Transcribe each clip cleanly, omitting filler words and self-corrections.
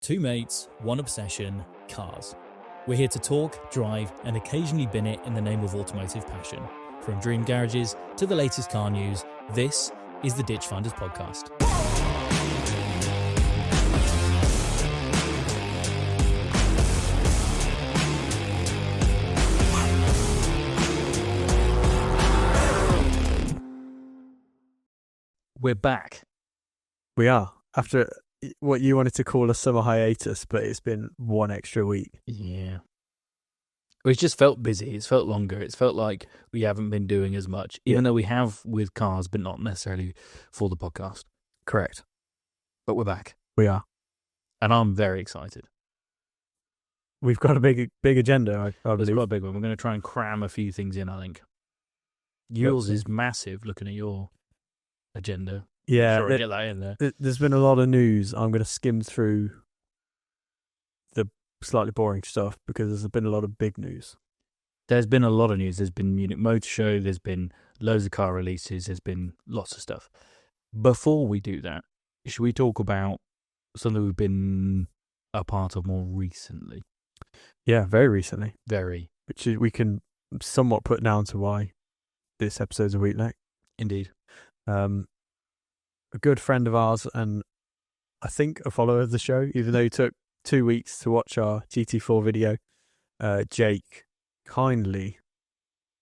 Two mates, one obsession, cars. We're here to talk, drive, and occasionally bin it in the name of automotive passion. From dream garages to the latest car news, this is the Ditch Finders Podcast. We're back. We are. After what you wanted to call a summer hiatus, but it's been one extra week. Yeah. It's just felt busy. It's felt longer. It's felt like we haven't been doing as much, even though we have with cars, but not necessarily for the podcast. Correct. But we're back. We are. And I'm very excited. We've got a big agenda, I believe. It's quite a big one. We're going to try and cram a few things in, I think. Yours is massive, looking at your agenda. Yeah, sure, get that in there. There's been a lot of news. I'm going to skim through the slightly boring stuff because there's been a lot of big news. There's been a lot of news. There's been Munich Motor Show. There's been loads of car releases. There's been lots of stuff. Before we do that, should we talk about something we've been a part of more recently? Yeah, very recently. Very. Which we can somewhat put down to why this episode's a week late. Indeed. A good friend of ours and I think a follower of the show, even though he took 2 weeks to watch our GT4 video, Jake kindly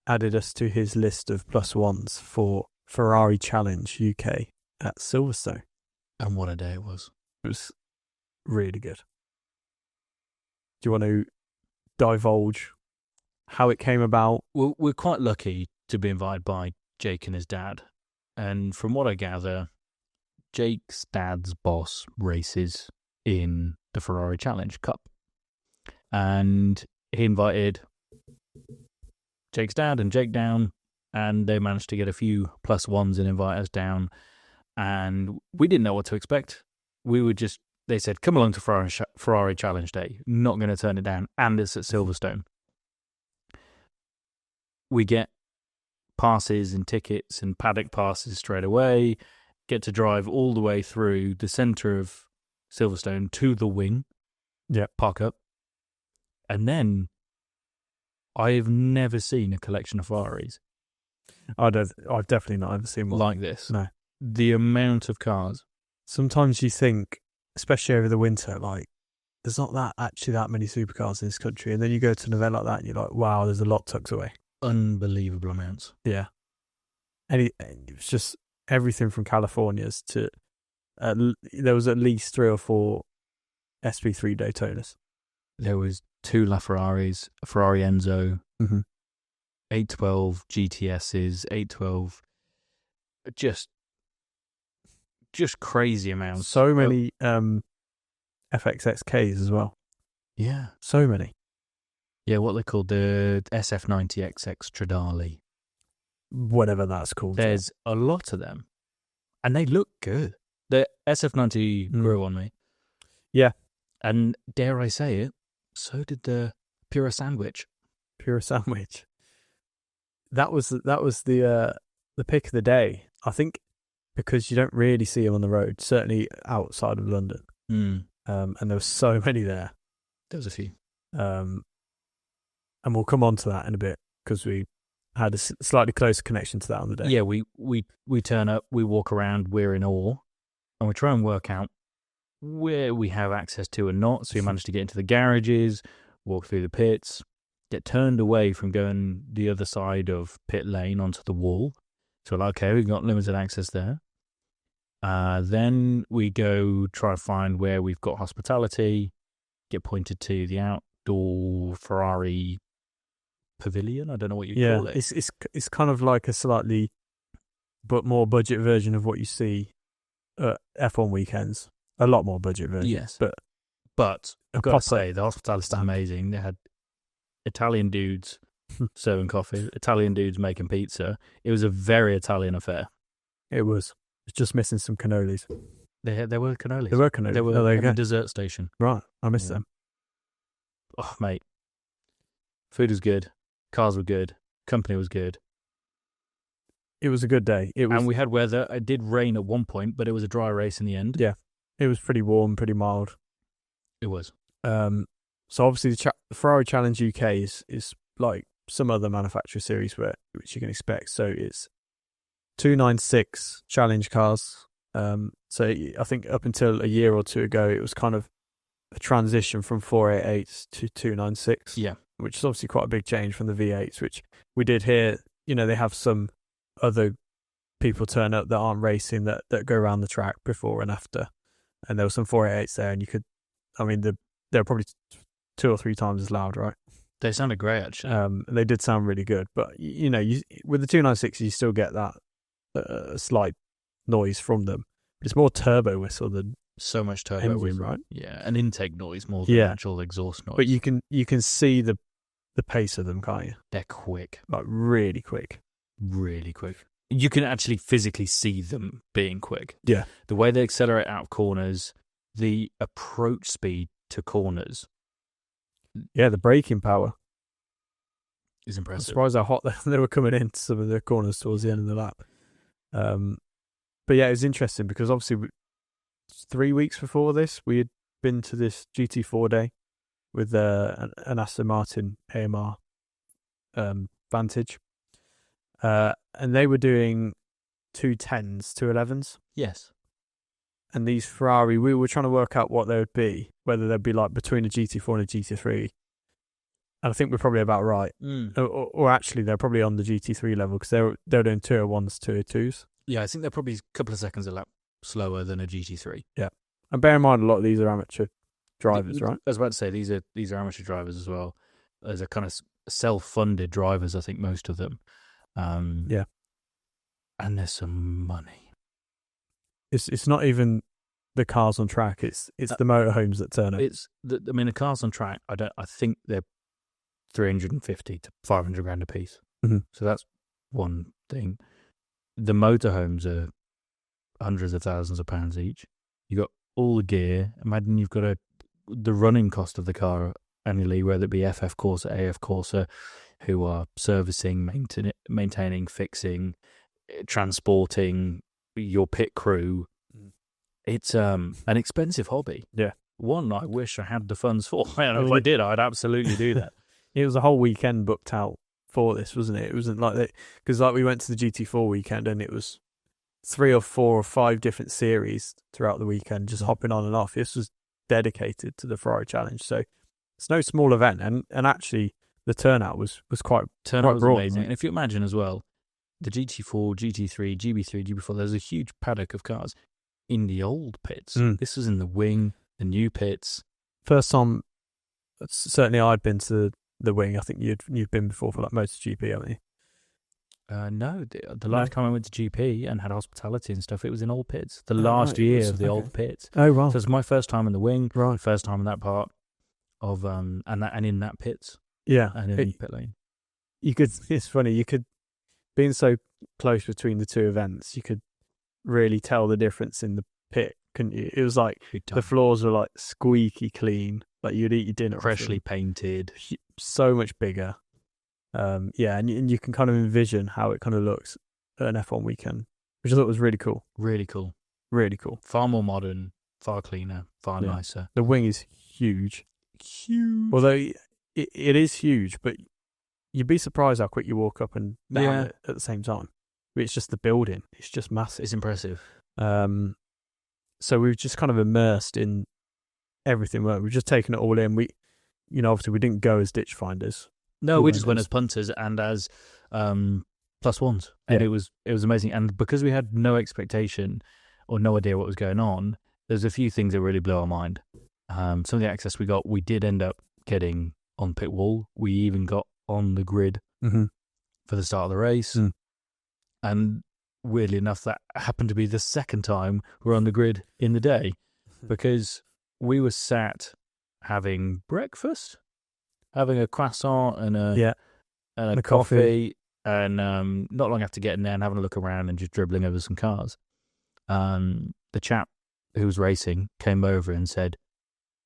added us to his list of plus ones for Ferrari Challenge UK at Silverstone. And what a day it was. It was really good. Do you want to divulge how it came about? Well, we're quite lucky to be invited by Jake and his dad. And from what I gather, Jake's dad's boss races in the Ferrari Challenge Cup. And he invited Jake's dad and Jake down, and they managed to get a few plus ones and invite us down. And we didn't know what to expect. They said, come along to Ferrari Challenge Day. Not going to turn it down. And it's at Silverstone. We get passes and tickets and paddock passes straight away. Get to drive all the way through the centre of Silverstone to the wing. Yeah. Park up. And then I've never seen a collection of Ferraris. I've definitely not ever seen one like this. No. The amount of cars. Sometimes you think, especially over the winter, like, there's not that many supercars in this country. And then you go to an event like that and you're like, wow, there's a lot tucked away. Unbelievable amounts. Yeah. And it was just everything from California's to there was at least 3 or 4 SP3 Daytonas. There was 2 LaFerraris, a Ferrari Enzo, 812 GTSs, 812, just crazy amounts. So many FXXKs as well. Yeah. So many. Yeah, what they called the SF90XX Stradale. Whatever that's called. There's a lot of them. And they look good. The SF90 grew on me. Yeah. And dare I say it, so did the Pura Sandwich. Pura Sandwich. That was the pick of the day. I think because you don't really see them on the road, certainly outside of London. And there were so many there. There was a few. And we'll come on to that in a bit because we had a slightly closer connection to that on the day. Yeah, we turn up, we walk around, we're in awe, and we try and work out where we have access to and not. So we manage to get into the garages, walk through the pits, get turned away from going the other side of pit lane onto the wall. So we're like, okay, we've got limited access there. Then we go try to find where we've got hospitality, get pointed to the outdoor Ferrari pavilion. I don't know what you call it. It's kind of like a slightly but more budget version of what you see at F1 weekends. A lot more budget version. Yes. But I've got to say, the hospitality is amazing. They had Italian dudes serving coffee, Italian dudes making pizza. It was a very Italian affair. It was. It's just missing some cannolis. There were cannolis. There were cannolis. There were a dessert station. Right. I missed them. Oh, mate. Food was good. Cars were good. Company was good. It was a good day. And we had weather. It did rain at one point, but it was a dry race in the end. Yeah. It was pretty warm, pretty mild. It was. So obviously the Ferrari Challenge UK is like some other manufacturer series which you can expect. So it's 296 challenge cars. So I think up until a year or two ago, it was kind of a transition from 488s to 296. Yeah. Which is obviously quite a big change from the V8s, which we did hear, they have some other people turn up that aren't racing that go around the track before and after. And there were some 488s there, and they're probably 2 or 3 times as loud, right? They sounded great, actually. They did sound really good, but with the 296, you still get that slight noise from them. But it's more turbo whistle than so much turbo engine, whistle, right? Yeah, and intake noise more than actual exhaust noise. But you can see the pace of them, can't you? They're quick, like really quick, really quick. You can actually physically see them being quick. Yeah, the way they accelerate out of corners, the approach speed to corners. Yeah, the braking power is impressive. I'm surprised how hot they were coming into some of the corners towards the end of the lap. But yeah, it was interesting because obviously 3 weeks before this, we had been to this GT4 day with an Aston Martin AMR Vantage. And they were doing 210s, 211s. Yes. And these Ferrari, we were trying to work out what they would be, whether they'd be like between a GT4 and a GT3. And I think we're probably about right. Or actually, they're probably on the GT3 level because they're doing 201s, 202s. Yeah, I think they're probably a couple of seconds a lap slower than a GT3. Yeah. And bear in mind, a lot of these are amateur drivers, right? I was about to say, these are amateur drivers as well. They're kind of self-funded drivers, I think, most of them. Yeah. And there's some money. It's not even the cars on track. It's the motorhomes that turn up. The cars on track. I think they're 350 to 500 grand a piece. Mm-hmm. So that's one thing. The motorhomes are hundreds of thousands of pounds each. You got all the gear. Imagine you've got the running cost of the car annually, whether it be FF Corsa, AF Corsa, who are servicing, maintaining, fixing, transporting your pit crew. It's an expensive hobby. Yeah. One I wish I had the funds for. And if I did, I'd absolutely do that. It was a whole weekend booked out for this, wasn't it? It wasn't like that, because like we went to the GT4 weekend and it was 3 or 4 or 5 different series throughout the weekend, just hopping on and off. This was dedicated to the Ferrari Challenge, so it's no small event. And actually, the turnout was quite broad, amazing. Right? And if you imagine as well, the GT4, GT3, GB3, GB4, there's a huge paddock of cars in the old pits. This was in the wing, the new pits. First time, certainly I'd been to the wing. I think you've been before for like MotoGP, haven't you? No, the last time I went to GP and had hospitality and stuff, it was in old pits. The last year of the old pits. Oh wow! So it's my first time in the wing. Right. First time in that part of and in that pits. Yeah. And in pit lane. It's funny. You could, being so close between the two events, you could really tell the difference in the pit, couldn't you? It was like the floors were like squeaky clean, like you'd eat your dinner. Freshly painted. So much bigger. Yeah, and you can kind of envision how it kind of looks at an F1 weekend, which I thought was really cool. Really cool. Really cool. Far more modern, far cleaner, far nicer. The wing is huge. Huge. Although it is huge, but you'd be surprised how quick you walk up and down it at the same time. It's just the building. It's just massive. It's impressive. So we've just kind of immersed in everything. We've just taken it all in. Obviously we didn't go as ditch finders. No, we just went as punters and as plus ones. And it was amazing. And because we had no expectation or no idea what was going on, there's a few things that really blew our mind. Some of the access we got, we did end up getting on pit wall. We even got on the grid for the start of the race. And weirdly enough, that happened to be the second time we're on the grid in the day, because we were sat having breakfast, having a croissant and a coffee, and not long after getting there and having a look around and just dribbling over some cars, the chap who was racing came over and said,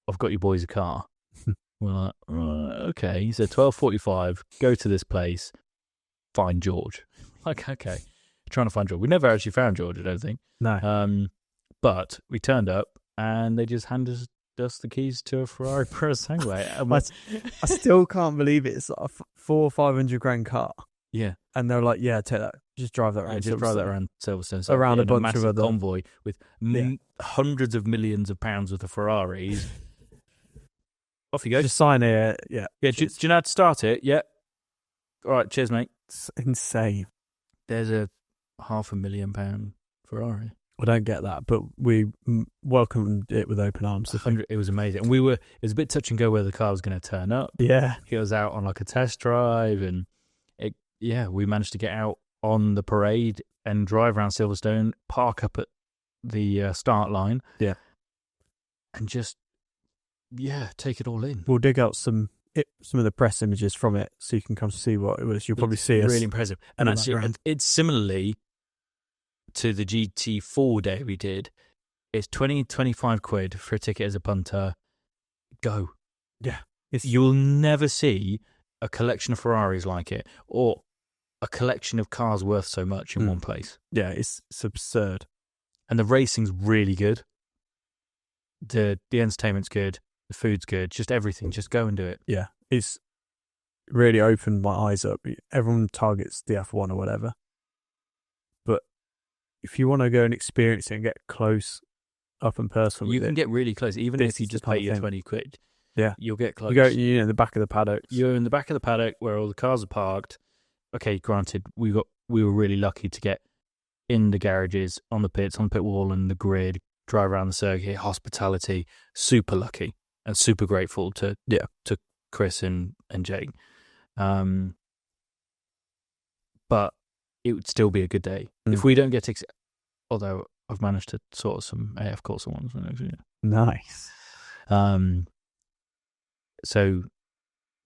"I've got you boys a car." We're like, okay. He said, 12:45, go to this place, find George. Like, okay. Trying to find George. We never actually found George, I don't think. No. But we turned up and they just handed us us the keys to a Ferrari Purosangue. I still can't believe it. It's like a 400 or 500 grand car. Yeah. And they're like, yeah, take that. Just drive that around. Just drive that around Silverstone. So around a bunch of other convoy with hundreds of millions of pounds worth of Ferraris. Off you go. Just sign it. Yeah. Yeah. Do you know how to start it? Yeah. All right. Cheers, mate. It's insane. There's a £500,000 Ferrari. I don't get that, but we welcomed it with open arms. It was amazing. And it was a bit touch and go where the car was going to turn up. Yeah. It was out on like a test drive, and we managed to get out on the parade and drive around Silverstone, park up at the start line. Yeah. And just, take it all in. We'll dig out some of the press images from it so you can come see what it was. You'll probably see us. Really impressive. And actually, and it's similarly to the GT4 day we did. It's 20-25 quid for a ticket as a punter. Go. Yeah. You'll never see a collection of Ferraris like it, or a collection of cars worth so much in one place. Yeah, it's absurd. And the racing's really good. The entertainment's good. The food's good. Just everything. Just go and do it. Yeah, it's really opened my eyes up. Everyone targets the F1 or whatever. But if you want to go and experience it and get close up and personal, you can get really close, even if you just pay your 20 quid. Yeah. You'll get close. You go, in the back of the paddock. You're in the back of the paddock where all the cars are parked. Okay, granted, we were really lucky to get in the garages, on the pits, on the pit wall and the grid, drive around the circuit, hospitality. Super lucky and super grateful to Chris and Jake. But it would still be a good day. If we don't get although I've managed to sort some AF Corsa ones for next year. Nice. So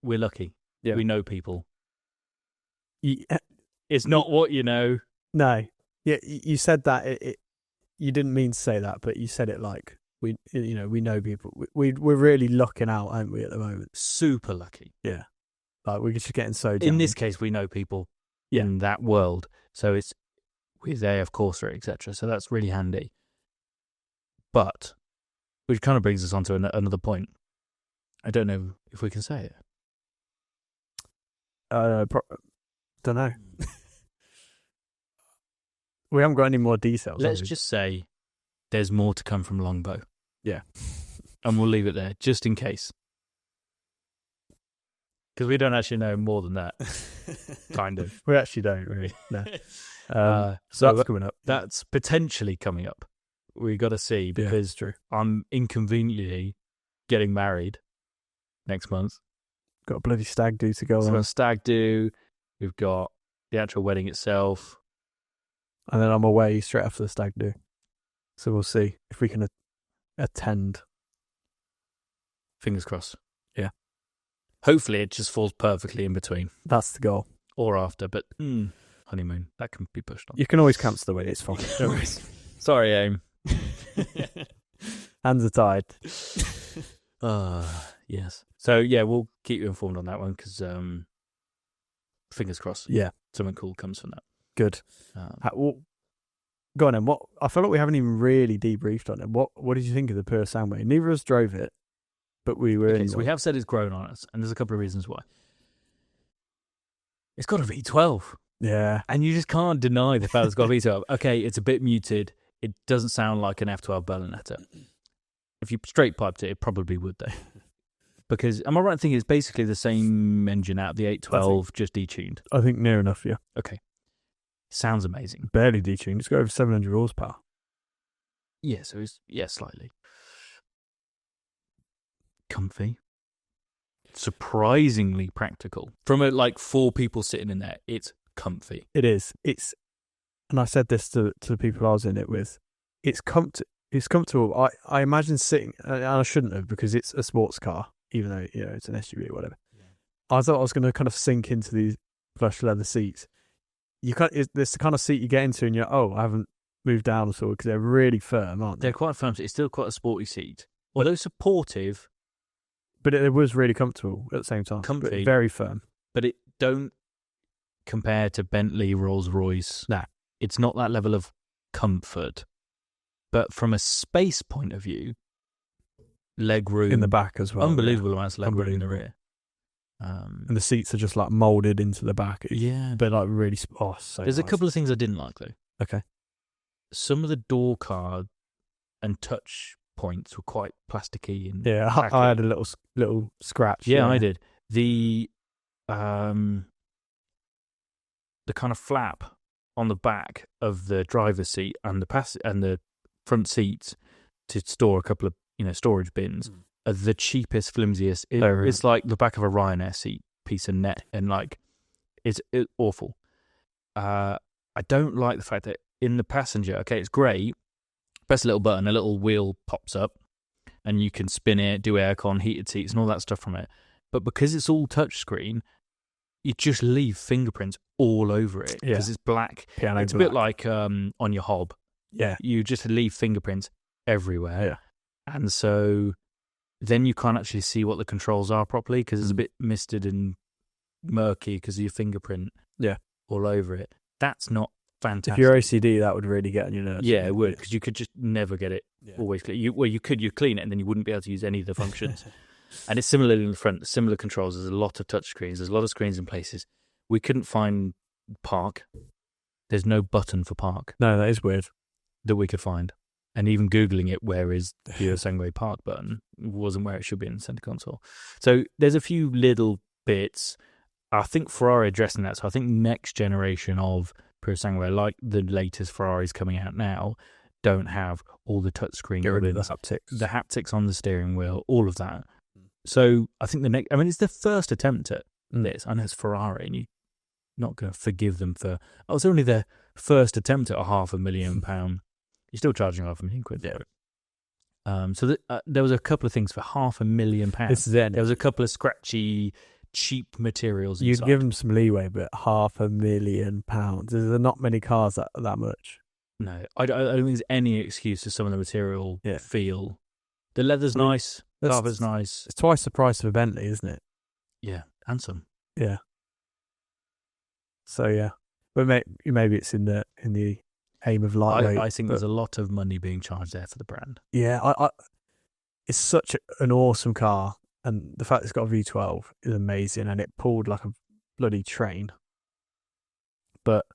we're lucky. Yeah. We know people. Yeah. It's not what you know. No. Yeah, you said that. You didn't mean to say that, but you said it like we know people. We're really lucking out, aren't we, at the moment? Super lucky. Yeah. Like we're just getting so jammed. In this case, we know people in that world. So it's with AF Corsa, etc. So that's really handy. But, which kind of brings us on to another point. I don't know if we can say it. Don't know. We haven't got any more details. Let's just say there's more to come from Longbow. Yeah. And we'll leave it there, just in case. Because we don't actually know more than that. Kind of. We actually don't, really. No. So that's coming up. That's potentially coming up. We got to see, because true. I'm inconveniently getting married next month. Got a bloody stag do to go on. We've got a stag do. We've got the actual wedding itself. And then I'm away straight after the stag do. So we'll see if we can attend. Fingers crossed. Yeah. Hopefully it just falls perfectly in between. That's the goal. Or after, but honeymoon, that can be pushed on. You can always cancel the wedding, it's fine. No worries. Sorry, Aim. Hands are tied. Yes. So, yeah, we'll keep you informed on that one, because fingers crossed. Yeah. Something cool comes from that. Good. Go on then. What I feel like we haven't even really debriefed on it. What did you think of the Purosangue? Neither of us drove it, but we were in. So we have said it's grown on us, and there's a couple of reasons why. It's got a V12. Yeah. And you just can't deny the fact it's got a V12. Okay, it's a bit muted. It doesn't sound like an F12 Berlinetta. If you straight piped it probably would, though. Because, am I right in thinking it's basically the same engine out of the 812, just detuned? I think near enough, yeah. Okay. Sounds amazing. Barely detuned. It's got over 700 horsepower. Yeah, so it's, slightly. Comfy. Surprisingly practical. From four people sitting in there, it's comfy. It is. And I said this to the people I was in it with. It's comfortable. I imagine sitting, and I shouldn't have, because it's a sports car, even though it's an SUV or whatever. Yeah. I thought I was going to kind of sink into these plush leather seats. It's the kind of seat you get into, and you're I haven't moved down at all, because they're really firm, aren't they? They're quite firm. So it's still quite a sporty seat, although supportive. But it was really comfortable at the same time. Comfy, very firm. But it don't compare to Bentley, Rolls-Royce. No, it's not that level of comfort. But from a space point of view, leg room in the back as well. Unbelievable amounts of leg room in the rear. And the seats are just like molded into the back. But like really, so There's nice. a couple of things I didn't like though. Okay. Some of the door card and touch points were quite plasticky and I had a little scratch. Yeah, I did. The kind of flap on the back of the driver's seat and the front seats to store a couple of storage bins are the cheapest, flimsiest. It's like the back of a Ryanair seat piece of net, and like it's awful. I don't like the fact that in the passenger, okay, it's great. Press a little button, a little wheel pops up, and you can spin it, do aircon, heated seats, and all that stuff from it. But because it's all touchscreen, you just leave fingerprints all over it because it's black. Piano it's black. A bit like on your hob. Yeah. You just leave fingerprints everywhere. Yeah. And so then you can't actually see what the controls are properly because it's a bit misted and murky because of your fingerprint all over it. That's not fantastic. If you're OCD, that would really get on your nerves. Yeah, it would, because you could just never get it always clean. You clean it and then you wouldn't be able to use any of the functions. And it's similar in the front, similar controls. There's a lot of touch screens. There's a lot of screens in places. We couldn't find park. There's no button for park. No, that is weird. That we could find. And even Googling it, where is the Sangway park button, wasn't where it should be in the center console. So there's a few little bits. I think Ferrari addressing that. So I think next generation of Sangway, like the latest Ferraris coming out now, don't have all the touchscreen. Get rid of the haptics. The haptics on the steering wheel, all of that. So I think it's the first attempt at this. I know it's Ferrari, and you're not going to forgive them for. It's only their first attempt at £500,000. You're still charging £500,000 for it. So there was a couple of things for £500,000. This is it. There was a couple of scratchy, cheap materials. You'd inside. give them some leeway, but £500,000. There's not many cars that much. No, I don't think there's any excuse for some of the material feel. The leather's nice. The carpet's nice. It's twice the price of a Bentley, isn't it? Yeah, and some. Yeah. So yeah, but maybe it's in the aim of lightweight. I think there's a lot of money being charged there for the brand. Yeah, it's such an awesome car, and the fact it's got a V12 is amazing, and it pulled like a bloody train. But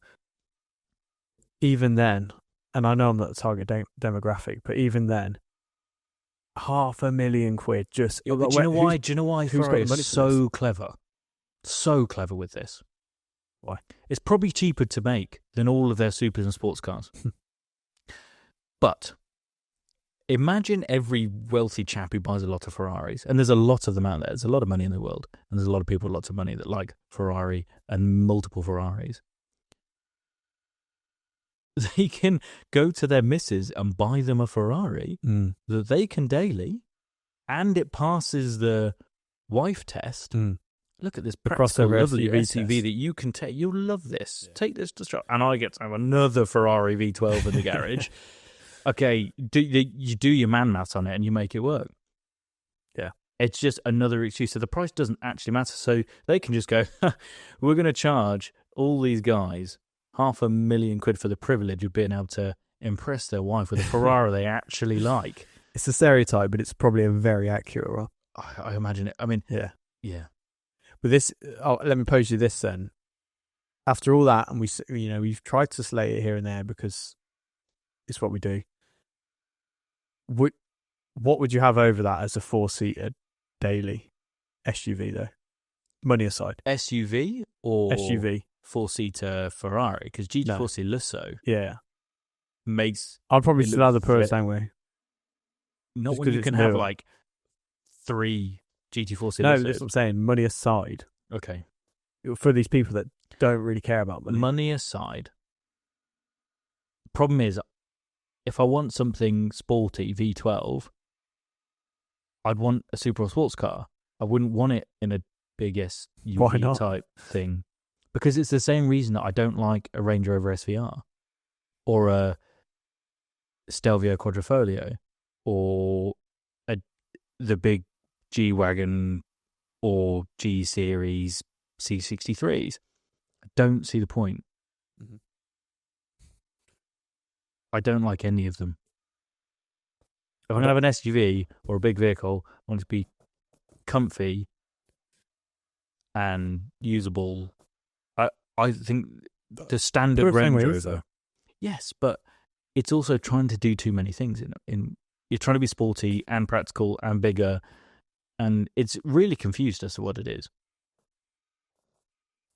even then, and I know I'm not the target demographic, but even then, £500,000 just. Do you know why? Do you know why Ferrari is so clever? So clever with this. Why? It's probably cheaper to make than all of their supers and sports cars. But imagine every wealthy chap who buys a lot of Ferraris, and there's a lot of them out there. There's a lot of money in the world, and there's a lot of people with lots of money that like Ferrari and multiple Ferraris. They can go to their missus and buy them a Ferrari that they can daily, and it passes the wife test. Look at this practical, lovely VTV that you can take. You'll love this. Yeah. Take this to shop. And I get to have another Ferrari V12 in the garage. Okay, you do your man maths on it and you make it work. Yeah. It's just another excuse. So the price doesn't actually matter. So they can just go, we're going to charge all these guys £500,000 for the privilege of being able to impress their wife with a Ferrari they actually like. It's a stereotype, but it's probably a very accurate one. I imagine it. I mean, yeah. But this, let me pose you this then. After all that, and we've tried to slay it here and there because it's what we do. What would you have over that as a 4-seater daily SUV though? Money aside. SUV or SUV 4-seater Ferrari? Because GT4C Lusso makes. I'd probably still have the Perez Sangway. Not when you can have like 3 GT4C. No, that's what I'm saying. Money aside. Okay. For these people that don't really care about money. Money aside. Problem is, if I want something sporty, V12, I'd want a super sports car. I wouldn't want it in a big SUV type thing. Because it's the same reason that I don't like a Range Rover SVR or a Stelvio Quadrifoglio or the big G-Wagon or G-Series C63s. I don't see the point. I don't like any of them. I'm going to have an SUV or a big vehicle, I want it to be comfy and usable. I think the standard Range Rover. Yes, but it's also trying to do too many things. You're trying to be sporty and practical and bigger, and it's really confused as to what it is.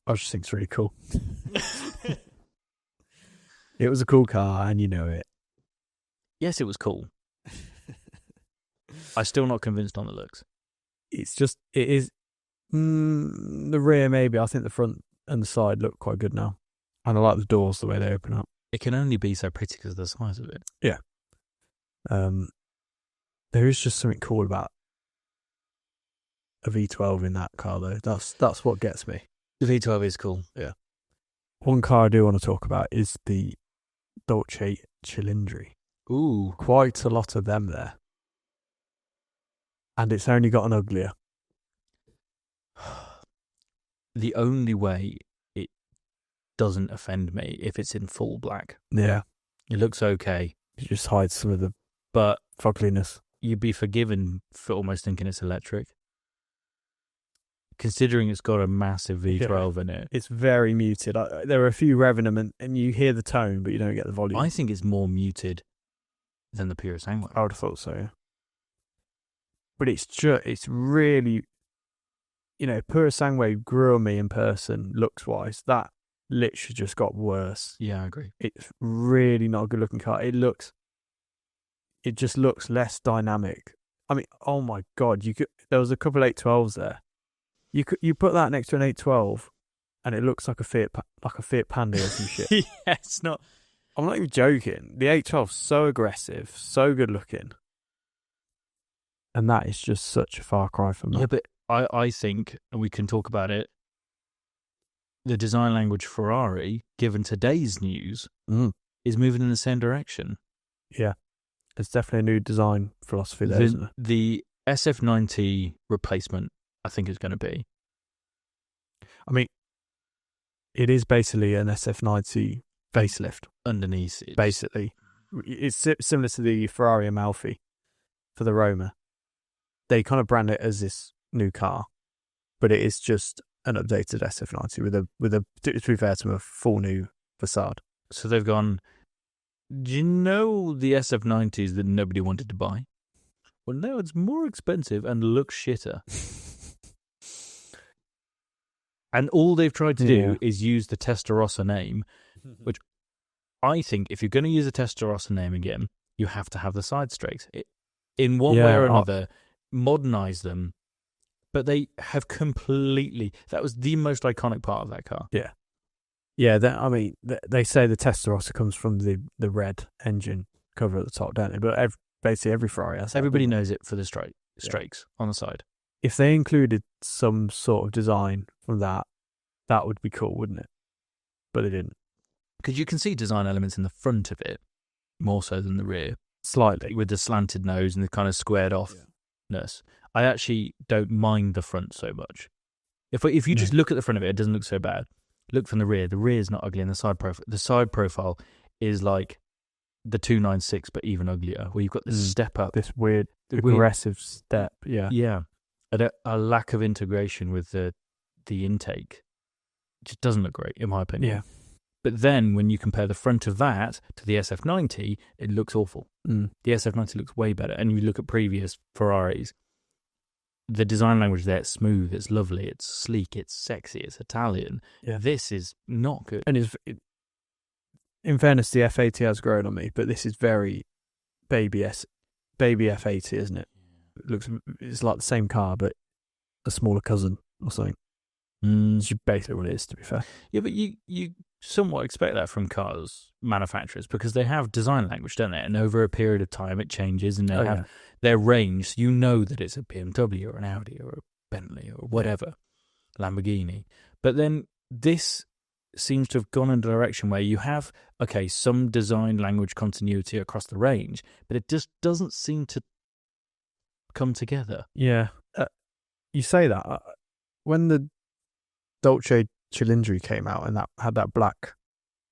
I just think it's really cool. It was a cool car, and you know it. Yes, it was cool. I'm still not convinced on the looks. It is. The rear, maybe. I think the front and the side look quite good now. And I like the doors, the way they open up. It can only be so pretty because of the size of it. Yeah. There is just something cool about a V12 in that car, though. That's what gets me. The V12 is cool. Yeah. One car I do want to talk about is the Dolce Cilindri. Ooh. Quite a lot of them there. And it's only gotten uglier. The only way it doesn't offend me if it's in full black. Yeah. It looks okay. It just hides some of the but fugliness. You'd be forgiven for almost thinking it's electric. Considering it's got a massive V12 in it. It's very muted. There are a few revving them and you hear the tone, but you don't get the volume. I think it's more muted than the Pure Sanguine. I would have thought so, yeah. But it's really, Pure Sanguine grew on me in person, looks-wise. That literally just got worse. Yeah, I agree. It's really not a good-looking car. It just looks less dynamic. I mean, oh my God, there was a couple 812s there. You put that next to an 812, and it looks like a Fiat Panda or some shit. Yeah, it's not. I'm not even joking. The 812's so aggressive, so good looking, and that is just such a far cry from that. Yeah, but I think, and we can talk about it. The design language Ferrari, given today's news, is moving in the same direction. Yeah, it's definitely a new design philosophy there, isn't it? The SF90 replacement, I think, is going to be. I mean, it is basically an SF90 facelift. Underneath it. Basically. It's similar to the Ferrari Amalfi for the Roma. They kind of brand it as this new car, but it is just an updated SF90 with a to be fair to them, a full new facade. So they've gone, do you know the SF90s that nobody wanted to buy? Well, no, it's more expensive and looks shitter. And all they've tried to do is use the Testarossa name, which I think if you're going to use the Testarossa name again, you have to have the side strakes. In one way or another, modernize them. But they have completely... That was the most iconic part of that car. Yeah. Yeah, they say the Testarossa comes from the red engine cover at the top, don't they? But basically every Ferrari has that. Everybody knows it for the strakes on the side. If they included some sort of design from that would be cool, wouldn't it? But they didn't. Because you can see design elements in the front of it, more so than the rear. Slightly. With the slanted nose and the kind of squared offness. I actually don't mind the front so much. If you just look at the front of it doesn't look so bad. Look from the rear. The rear is not ugly, and the side profile is like the 296, but even uglier, where you've got this step up. This weird, aggressive step, yeah. Yeah. A lack of integration with the intake. It just doesn't look great, in my opinion. Yeah. But then when you compare the front of that to the SF90, it looks awful. The SF90 looks way better. And you look at previous Ferraris, the design language there, it's smooth, it's lovely, it's sleek, it's sexy, it's Italian. Yeah. This is not good. And in fairness, the F80 has grown on me, but this is very baby F80, isn't it? It's like the same car, but a smaller cousin or something. It's basically what it is, to be fair. Yeah, but you somewhat expect that from cars manufacturers because they have design language, don't they? And over a period of time, it changes, and they have their range. So you know that it's a BMW or an Audi or a Bentley or whatever, Lamborghini. But then this seems to have gone in a direction where you have, some design language continuity across the range, but it just doesn't seem to come together. Yeah. You say that. When the Dolce Cilindri came out and that had that black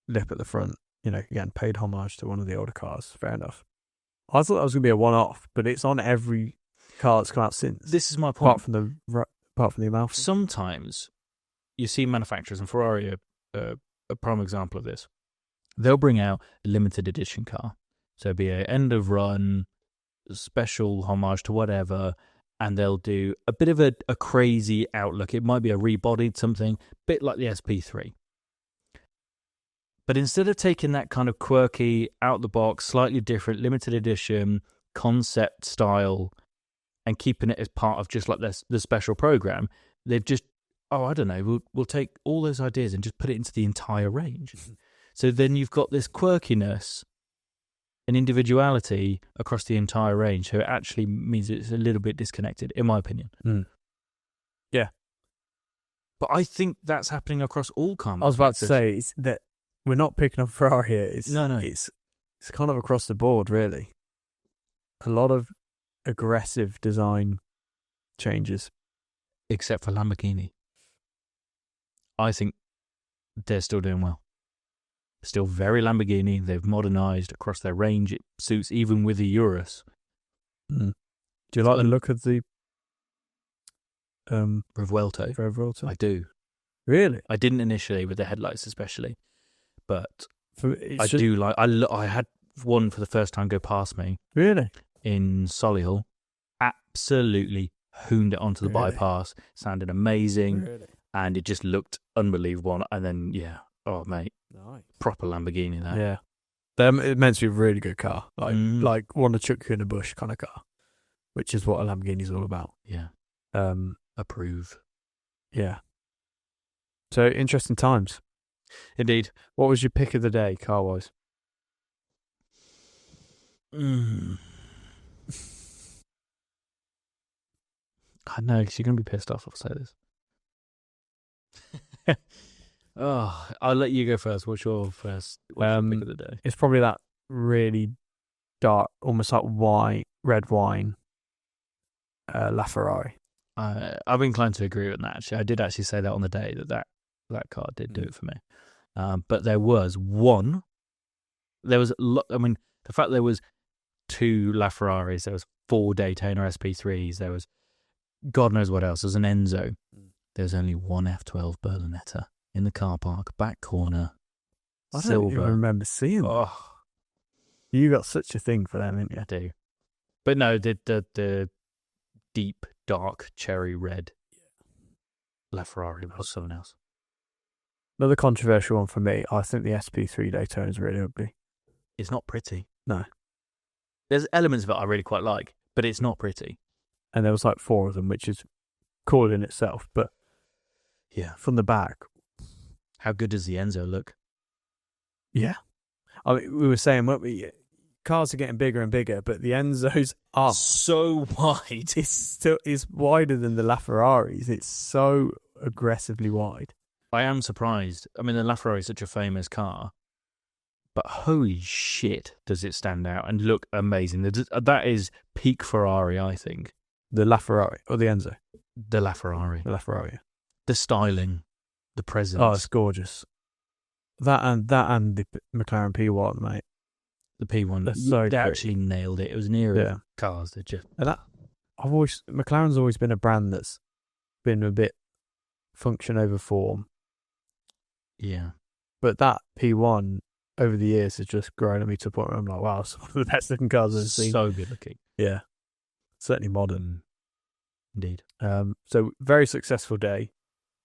lip at the front, again, paid homage to one of the older cars, fair enough. I thought that was going to be a one-off, but it's on every car that's come out since. This is my point. Apart from the Amalfi. Sometimes you see manufacturers, and Ferrari are a prime example of this. They'll bring out a limited edition car. So it'll be an end of run, special homage to whatever, and they'll do a bit of a crazy outlook. It might be a rebodied something, a bit like the SP3. But instead of taking that kind of quirky, out-the-box, slightly different, limited edition, concept style, and keeping it as part of just like the special program, they've just, I don't know, we'll take all those ideas and just put it into the entire range. So then you've got this quirkiness and individuality across the entire range, so it actually means it's a little bit disconnected, in my opinion. Yeah. But I think that's happening across all car I was about to say that we're not picking up Ferrari here. No. It's kind of across the board, really. A lot of aggressive design changes. Except for Lamborghini. I think they're still doing well. Still very Lamborghini. They've modernised across their range. It suits even with the Urus. Do you like the look of the Revuelto? I do. Really? I didn't initially with the headlights especially. But I do like. I had one for the first time go past me. Really? In Solihull. Absolutely hooned it onto the bypass. Sounded amazing. Really? And it just looked unbelievable. And then, oh, mate. Nice. Proper Lamborghini there. Yeah. It meant to be a really good car. Like one to chuck you in a bush kind of car, which is what a Lamborghini's all about. Yeah. Approve. Yeah. So, interesting times. Indeed. What was your pick of the day, car-wise? I know, because you're going to be pissed off if I say this. I'll let you go first. What's your pick of the day? It's probably that really dark, almost like red wine LaFerrari. I'm inclined to agree with that, actually. I did actually say that on the day that car did do it for me. But there was one. There was the fact there was 2 LaFerraris, there was 4 Daytona SP3s, there was God knows what else. There's an Enzo. There's only one F12 Berlinetta in the car park, back corner, silver. I don't even remember seeing them. Oh. You got such a thing for them, didn't you? I do. But no, the deep, dark, cherry red LaFerrari was something else. Another controversial one for me, I think the SP3 Daytona is really ugly. It's not pretty. No. There's elements of it I really quite like, but it's not pretty. And there was like 4 of them, which is cool in itself. But yeah, from the back. How good does the Enzo look? Yeah. I mean, we were saying, weren't we? Cars are getting bigger and bigger, but the Enzos are so wide. It's wider than the LaFerraris. It's so aggressively wide. I am surprised. I mean, the LaFerrari is such a famous car, but holy shit, does it stand out and look amazing. That is peak Ferrari, I think. The LaFerrari or the Enzo? The LaFerrari. The LaFerrari. The styling, the presence. Oh, it's gorgeous. That and the McLaren P1, mate. The P1. That's so they actually nailed it. It was an era of cars that just... And McLaren's always been a brand that's been a bit function over form. Yeah. But that P1 over the years has just grown on me to a point where I'm like, wow, it's one of the best looking cars I've seen. So good looking. Yeah. Certainly modern. Indeed. So very successful day.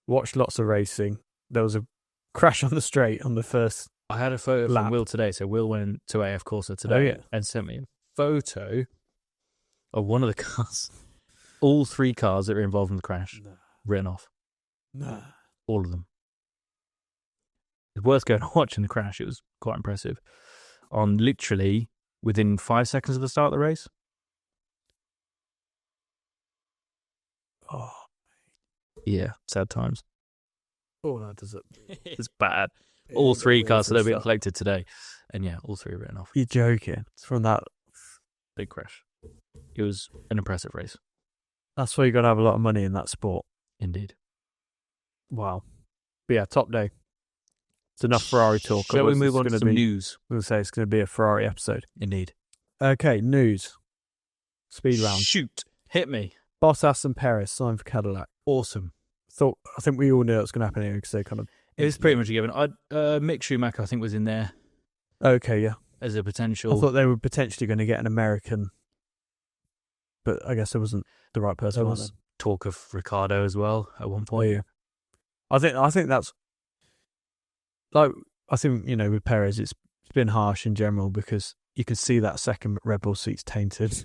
Watched lots of racing. There was a crash on the straight on the first I had a photo lap. from Will today. So Will went to AF Corsa today and sent me a photo of one of the cars. All 3 cars that were involved in the crash written off. No. All of them. It's worth going and watching the crash. It was quite impressive. On literally within 5 seconds of the start of the race. Oh. Yeah, sad times. Oh, that does it. It's bad. All 3 cars that have been collected today. And yeah, all 3 written off. You're joking. It's from that big crash. It was an impressive race. That's why you got to have a lot of money in that sport. Indeed. Wow. But yeah, top day. It's enough Ferrari talk. Shall we move on to some news? We'll say it's going to be a Ferrari episode. Indeed. Okay, news. Speed round. Shoot. Hit me. Bottas and Perez signed for Cadillac. Awesome. I think we all knew it was going to happen anyway because they kind of... It was pretty much a given. Mick Schumacher, I think, was in there Okay, yeah. as a potential. I thought they were potentially going to get an American, but I guess it wasn't the right person. There was talk of Ricardo as well at one point. Oh, yeah. I think that's... Like, I think, with Perez, it's been harsh in general because you can see that second Red Bull seat's tainted.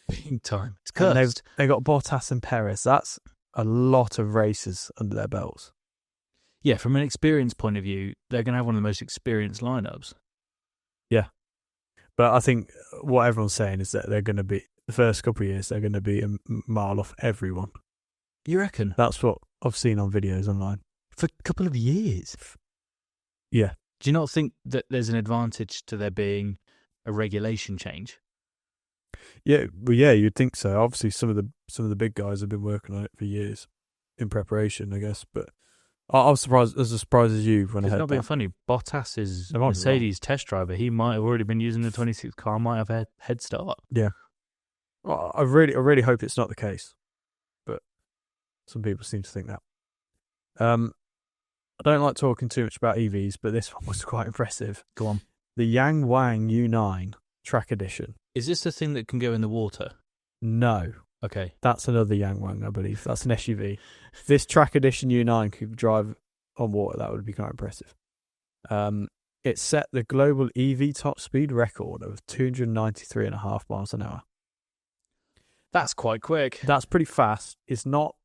Big time. It's cursed. They got Bottas and Perez. That's a lot of races under their belts. Yeah, from an experience point of view, they're going to have one of the most experienced lineups. Yeah. But I think what everyone's saying is that they're going to be, the first couple of years, they're going to be a mile off everyone. You reckon? That's what I've seen on videos online. For a couple of years? Yeah. Do you not think that there's an advantage to there being a regulation change? Yeah, well, yeah, you'd think so. Obviously, some of the big guys have been working on it for years in preparation, I guess. But I was surprised, as as you when I heard It's not being funny. Bottas is They might be Mercedes test driver. He might have already been using the 26 car. Might have a head start. Yeah. Well, I really hope it's not the case, but some people seem to think that. I don't like talking too much about EVs, but this one was quite impressive. Go on. The Yangwang U9 track edition. Is this the thing that can go in the water? No. Okay. That's another Yangwang, I believe. That's an SUV. If this track edition U9 could drive on water, that would be quite impressive. It set the global EV top speed record of 293.5 miles an hour. That's quite quick. That's pretty fast. It's not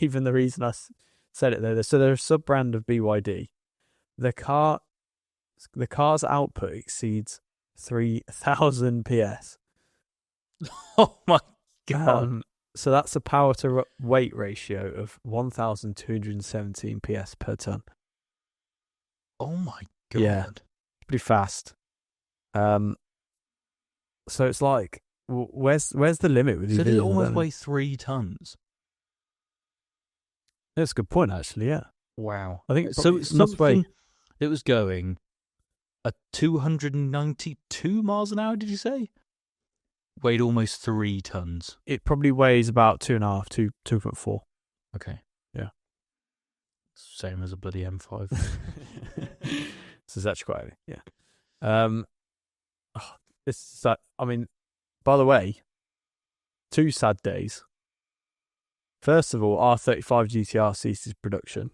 even the reason I said it there. So they're a sub-brand of BYD. The car's output exceeds 3,000 PS. Oh my God. So that's a power to weight ratio of 1,217 PS per ton. Oh my God. Yeah, pretty fast. So it's like, where's the limit with these? So did it almost weigh 3 tons? That's a good point, actually. Yeah. Wow. I think so. Something that was going at 292 miles an hour. Did you say? Weighed almost 3 tons. It probably weighs about 2.5, 2.4. Okay. Yeah. Same as a bloody M5. This is actually quite heavy. Yeah. This is that. I mean, by the way, 2 sad days. First of all, R35 GT-R ceases production.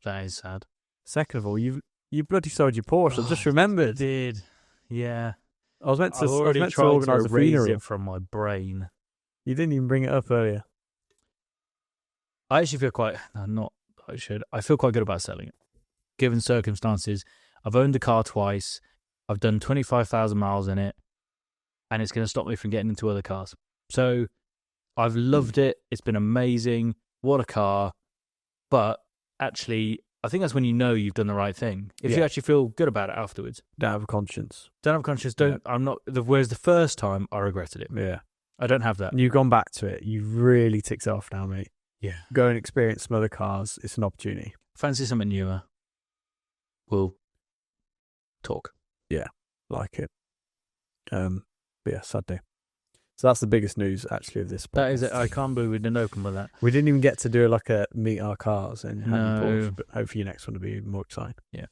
That is sad. Second of all, you bloody sold your Porsche. I just remembered. I did. Yeah. I was meant to organise a erase funeral. it from my brain. You didn't even bring it up earlier. I actually feel I feel quite good about selling it. Given circumstances, I've owned the car twice. I've done 25,000 miles in it. And it's going to stop me from getting into other cars. So I've loved it. It's been amazing. What a car. But actually, I think that's when you know you've done the right thing. If you actually feel good about it afterwards. Don't have a conscience. Don't have a conscience. Whereas the first time, I regretted it. Yeah. I don't have that. And you've gone back to it. You've really ticked it off now, mate. Yeah. Go and experience some other cars. It's an opportunity. Fancy something newer. We'll talk. Yeah. Like it. But yeah, sad day. So that's the biggest news, actually, of this podcast. That is it. I can't believe we didn't open with that. We didn't even get to do a meet our cars and No. Porsche, but hopefully your next one will be more exciting. Yeah.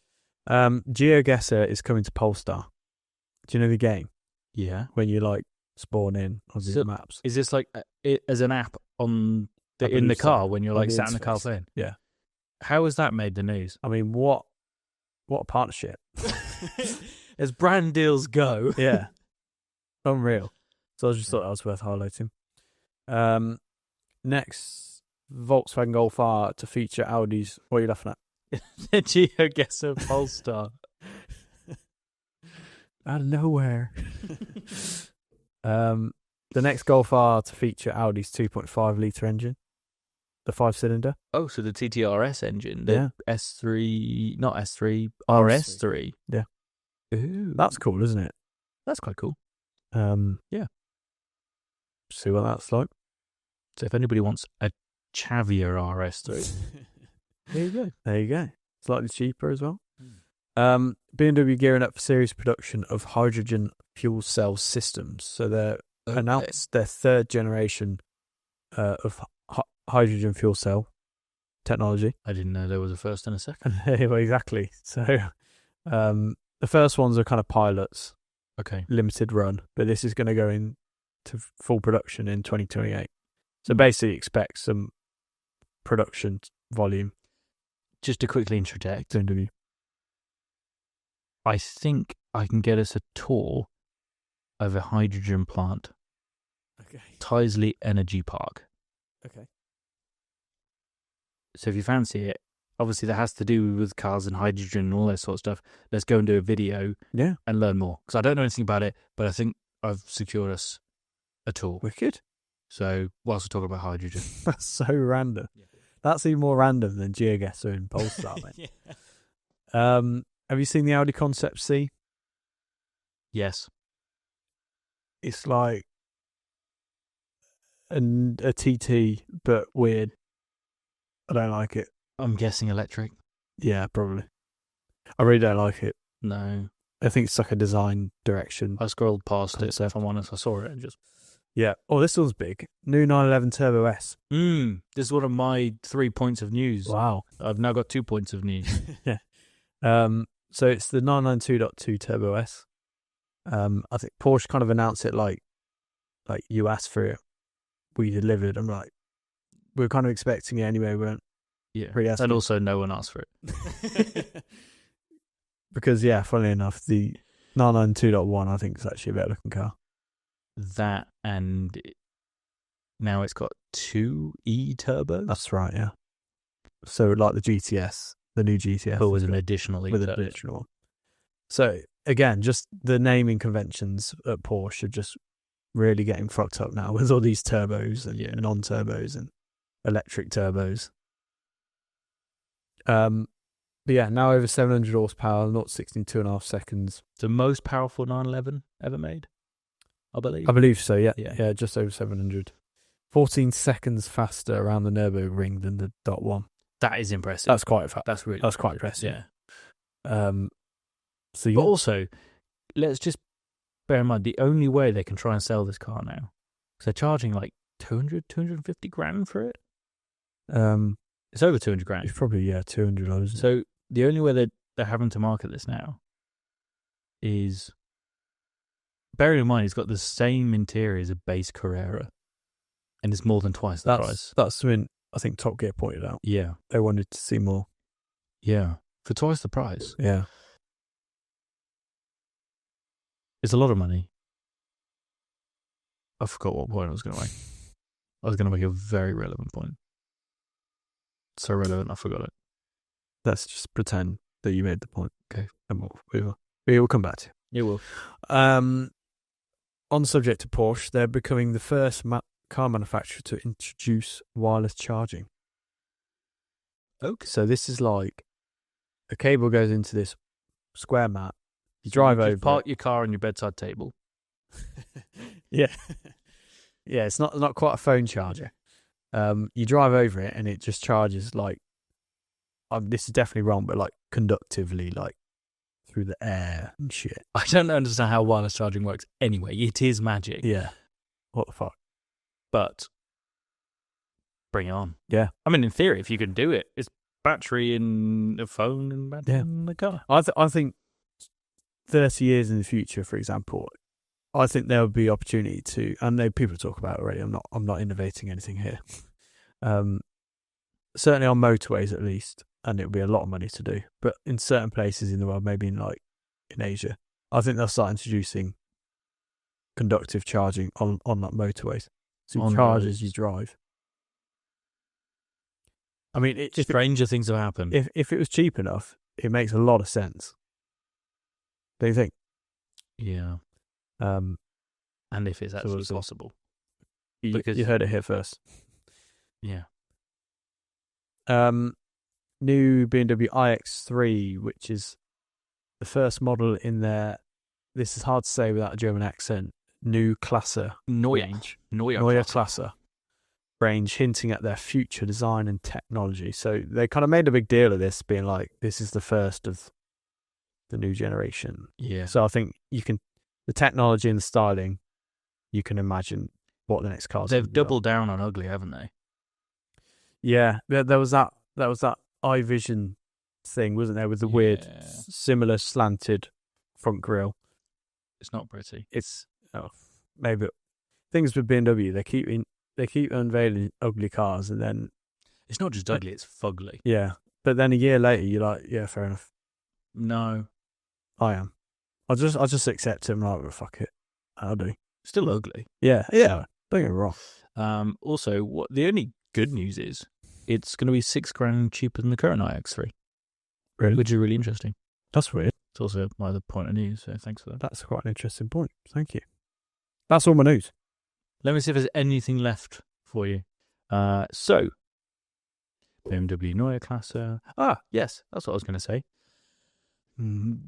GeoGuessr is coming to Polestar. Do you know the game? Yeah. When you spawn in on these maps. Is this as an app on I in the believe car so. when you're On sat in the car interface. playing? Yeah. How has that made the news? I mean, what a partnership. As brand deals go. Yeah. Unreal. So I just thought that was worth highlighting. Next, Volkswagen Golf R to feature Audi's. What are you laughing at? The GeoGuessr Polestar. Out of nowhere. The next Golf R to feature Audi's 2.5 litre engine. The 5-cylinder. Oh, so the TTRS engine. The S3, not S3, RS3. Yeah. Ooh. That's cool, isn't it? That's quite cool. Yeah. See what that's like. So if anybody wants a Chavia RS3, There you go. Slightly cheaper as well. BMW gearing up for series production of hydrogen fuel cell systems. So they announced their third generation of hydrogen fuel cell technology. I didn't know there was a first and a second. Well, exactly. So the first ones are kind of pilots, Okay. limited run, but this is going to go into full production in 2028. So basically expect some production volume. Just to quickly interject, BMW. I think I can get us a tour of a hydrogen plant. Okay. Tysley Energy Park. Okay. So if you fancy it, obviously that has to do with cars and hydrogen and all that sort of stuff. Let's go and do a video and learn more. Because I don't know anything about it, but I think I've secured us a tour. Wicked. So whilst we're talking about hydrogen. That's so random. Yeah. That's even more random than GeoGuessr and Polestar. Have you seen the Audi Concept C? Yes. It's like a TT, but weird. I don't like it. I'm guessing electric. Yeah, probably. I really don't like it. No. I think it's like a design direction. I scrolled past concept. it, if I'm honest. I saw it and just... Yeah. Oh, this one's big. New 911 Turbo S. This is one of my 3 points of news. Wow. I've now got 2 points of news. Yeah. So it's the 992.2 Turbo S. I think Porsche kind of announced it like you asked for it, we delivered. I'm like, we were kind of expecting it anyway. We weren't really asking. And also no one asked for it. Because, funnily enough, the 992.1 I think is actually a better looking car. That and now it's got 2 E-turbos. That's right, yeah. So like the GTS, the new GTS. But with an additional E-turbo. With an additional one. So again, just the naming conventions at Porsche are just really getting fucked up now with all these turbos and non-turbos and electric turbos. But yeah, now over 700 horsepower, 0-60 in 2.5 seconds. The most powerful 911 ever made, I believe. I believe so, yeah. Yeah, just over 700. 14 seconds faster around the Nürburgring than the Dot 1. That is impressive. That's quite fast. That's really quite impressive. Yeah. So But also, let's just bear in mind, the only way they can try and sell this car now, because they're charging like 250 grand for it. It's over 200 grand. It's probably, $200. So the only way they're having to market this now is, bearing in mind, it's got the same interior as a base Carrera, and it's more than twice the price. That's something I think Top Gear pointed out. Yeah. They wanted to see more. Yeah. For twice the price. Yeah. It's a lot of money. I forgot what point I was going to make. I was going to make a very relevant point. So relevant, I forgot it. Let's just pretend that you made the point. Okay. And we will come back to it. You will. On the subject of Porsche, they're becoming the first car manufacturer to introduce wireless charging. Okay. So this is like a cable goes into this square mat. You drive over. Park your car on your bedside table. Yeah. Yeah, it's not quite a phone charger. You drive over it and it just charges like, this is definitely wrong, but like conductively, like through the air and shit. I don't understand how wireless charging works anyway. It is magic. Yeah. What the fuck? But bring it on. Yeah. I mean, in theory, if you can do it, it's battery in the phone and battery in the car. I think 30 years in the future, for example, I think there would be opportunity to, and people talk about it already. I'm not innovating anything here. Certainly on motorways at least, and it would be a lot of money to do. But in certain places in the world, maybe in Asia, I think they'll start introducing conductive charging on like motorways. So you charge as you drive. I mean, stranger things have happened. If it was cheap enough, it makes a lot of sense. Do you think? Yeah. And if it's actually possible. Because you heard it here first. Yeah. New BMW iX3, which is the first model in their, this is hard to say without a German accent, new Klasse range. Neue Klasse range, hinting at their future design and technology. So they kind of made a big deal of this, being like, this is the first of the new generation. Yeah. So I think the technology and the styling, you can imagine what the next car's They've gonna be doubled down on ugly, haven't they? like. Yeah, there was that iVision thing, wasn't there, with the weird, similar slanted front grille. It's not pretty. It's maybe things with BMW. They keep unveiling ugly cars, and then it's not just ugly; it's fugly. Yeah, but then a year later, you're like, yeah, fair enough. No, I am. I'll just accept it. I'm like, well, fuck it, I'll do. Still ugly. Yeah. Don't get me wrong. Also, what the only good news is, it's going to be $6,000 cheaper than the current iX3. Really? Which is really interesting. That's weird. It's also my other point of news, so thanks for that. That's quite an interesting point. Thank you. That's all my news. Let me see if there's anything left for you. So, BMW Neue Klasse. Yes, that's what I was going to say.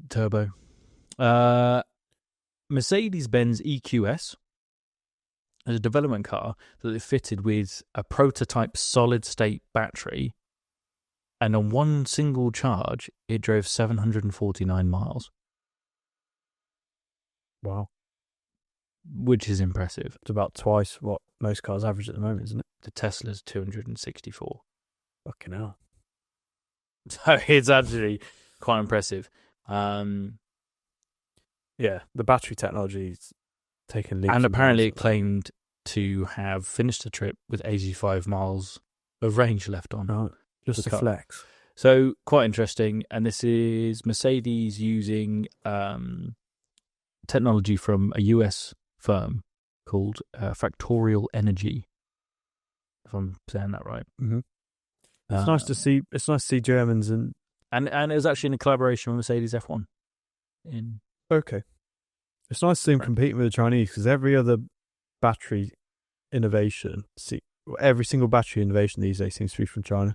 Turbo. Mercedes-Benz EQS is a development car that they fitted with a prototype solid-state battery, and on one single charge, it drove 749 miles. Wow. Which is impressive. It's about twice what most cars average at the moment, isn't it? The Tesla's 264. Fucking hell. So it's actually quite impressive. Yeah, the battery technology is taking leaps. And apparently it claimed to have finished the trip with 85 miles of range left on. Right. Just a flex. So quite interesting. And this is Mercedes using technology from a US firm called Factorial Energy, if I'm saying that right. Mm-hmm. It's nice to see. It's nice to see Germans and it was actually in a collaboration with Mercedes F1. Okay, it's nice to see them competing with the Chinese, because every other battery innovation, every single battery innovation these days seems to be from China.